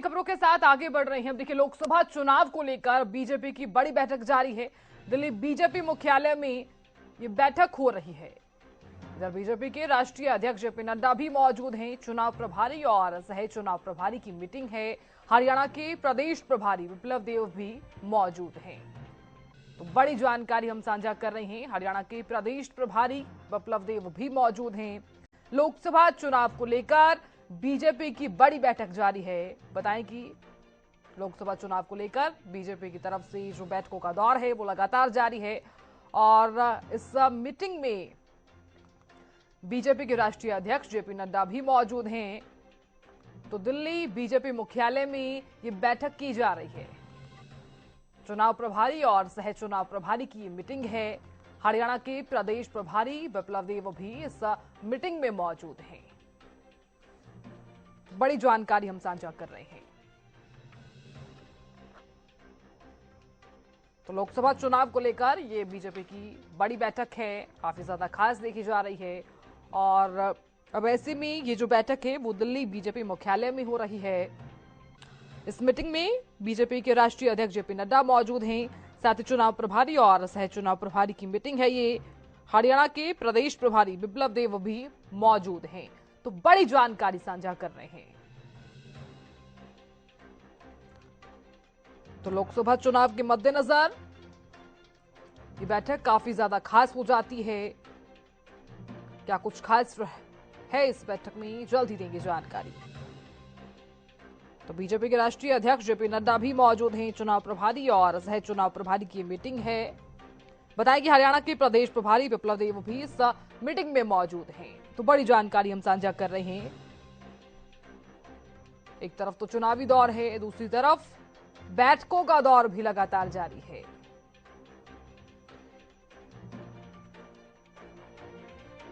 खबरों के साथ आगे बढ़ रहे हैं। देखिए, लोकसभा चुनाव को लेकर बीजेपी की बड़ी बैठक जारी है। दिल्ली बीजेपी मुख्यालय में ये बैठक हो रही है। इधर बीजेपी के राष्ट्रीय अध्यक्ष जेपी नड्डा भी मौजूद हैं। चुनाव प्रभारी और सह चुनाव प्रभारी की मीटिंग है। हरियाणा के प्रदेश प्रभारी विप्लव देव भी मौजूद हैं। तो बड़ी जानकारी हम साझा कर रहे हैं। हरियाणा के प्रदेश प्रभारी विप्लव देव भी मौजूद हैं। लोकसभा चुनाव को लेकर बीजेपी की बड़ी बैठक जारी है। बताएं कि लोकसभा चुनाव को लेकर बीजेपी की तरफ से जो बैठकों का दौर है वो लगातार जारी है और इस मीटिंग में बीजेपी के राष्ट्रीय अध्यक्ष जेपी नड्डा भी मौजूद हैं। तो दिल्ली बीजेपी मुख्यालय में ये बैठक की जा रही है। चुनाव प्रभारी और सह चुनाव प्रभारी की मीटिंग है। हरियाणा के प्रदेश प्रभारी विप्लव देव भी इस मीटिंग में मौजूद हैं। बड़ी जानकारी हम साझा कर रहे हैं। तो लोकसभा चुनाव को लेकर ये बीजेपी की बड़ी बैठक है, काफी ज्यादा खास देखी जा रही है। और अब ऐसे में ये जो बैठक है वो दिल्ली बीजेपी मुख्यालय में हो रही है। इस मीटिंग में बीजेपी के राष्ट्रीय अध्यक्ष जेपी नड्डा मौजूद हैं। साथ ही चुनाव प्रभारी और सह चुनाव प्रभारी की मीटिंग है ये। हरियाणा के प्रदेश प्रभारी विप्लव देव भी मौजूद हैं। तो बड़ी जानकारी साझा कर रहे हैं। तो लोकसभा चुनाव के मद्देनजर ये बैठक काफी ज्यादा खास हो जाती है। क्या कुछ खास है इस बैठक में, जल्द ही देंगे जानकारी। तो बीजेपी के राष्ट्रीय अध्यक्ष जेपी नड्डा भी मौजूद हैं। चुनाव प्रभारी और सह चुनाव प्रभारी की मीटिंग है। बताएं कि हरियाणा के प्रदेश प्रभारी विप्लव देव भी इस मीटिंग में मौजूद हैं। तो बड़ी जानकारी हम साझा कर रहे हैं। एक तरफ तो चुनावी दौर है, दूसरी तरफ बैठकों का दौर भी लगातार जारी है।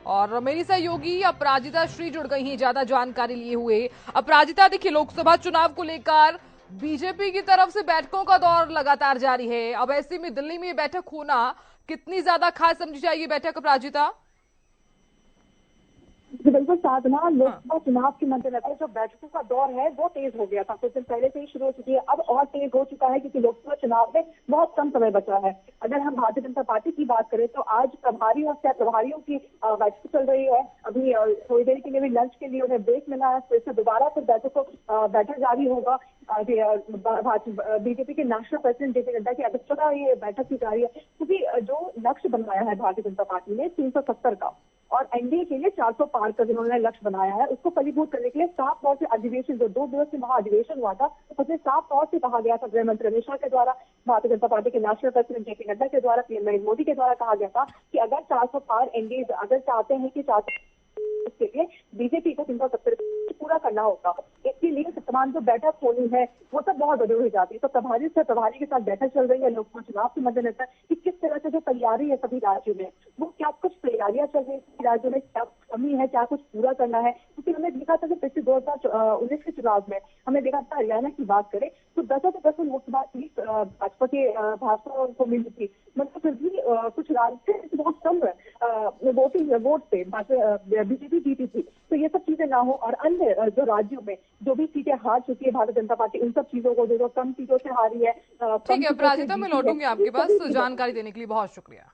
और मेरी सहयोगी अपराजिता श्री जुड़ गई हैं ज्यादा जानकारी लिए हुए। अपराजिता, देखिए, लोकसभा चुनाव को लेकर बीजेपी की तरफ से बैठकों का दौर लगातार जारी है। अब ऐसे में दिल्ली में बैठक होना कितनी ज्यादा खास समझी जाएगी बैठक, अपराजिता? बिल्कुल साधना, लोकसभा चुनाव के मद्देनजर जो बैठकों का दौर है वो तेज हो गया था। कुछ दिन पहले से ही शुरू हो चुकी है, अब और तेज हो चुका है क्योंकि लोकसभा चुनाव में बहुत कम समय बचा है। अगर हम भारतीय जनता पार्टी की बात करें तो आज प्रभारी और सह प्रभारियों की बैठक चल रही है। अभी थोड़ी देर के लिए भी लंच के लिए उन्हें ब्रेक मिला है, फिर से दोबारा फिर बैठक जारी होगा। बीजेपी के नेशनल प्रेसिडेंट जेपी नड्डा की अध्यक्षता ये बैठक की जा रही है क्योंकि जो लक्ष्य बनाया है भारतीय जनता पार्टी ने 370 का और एनडीए के लिए 400 पार का जिन्होंने लक्ष्य बनाया है, उसको फलीभूत करने के लिए साफ तौर से अधिवेशन, जो 2 दिवसीय महाअधिवेशन हुआ था, उसमें साफ तौर से कहा गया था, गृह मंत्री अमित शाह के द्वारा, भारतीय जनता पार्टी के नेशनल प्रेसिडेंट जेपी नड्डा के द्वारा, पीएम नरेंद्र मोदी के द्वारा कहा गया था कि अगर 400 पार एनडीए अगर चाहते हैं कि 400 के लिए बीजेपी को 370 पूरा करना होगा। इसके लिए तमाम जो बैठक होनी है वो सब बहुत जरूरी हो जाती है। तो प्रभारी से प्रभारी के साथ बैठक चल रही है लोकसभा चुनाव के मद्देनजर कि किस तरह से जो तैयारी है सभी राज्यों में, वो क्या कुछ तैयारियां चल रही है राज्यों में, क्या कमी है, क्या कुछ पूरा करना है। क्योंकि हमने देखा था कि पिछले 2019 के चुनाव में हमने देखा था, हरियाणा की बात करें तो 10 लोकसभा सीट भाजपा के भाजपा को मिली थी, मतलब फिर भी कुछ राज्य बहुत कम वोट से बीजेपी जीती थी। तो ये सब चीजें ना हो और अन्य जो राज्यों में जो भी सीटें हार चुकी है भारतीय जनता पार्टी, उन सब चीजों को जो कम सीटों से हारी है। ठीक है अपराजिता, मैं लौटूंगी आपके पास। जानकारी देने के लिए बहुत शुक्रिया।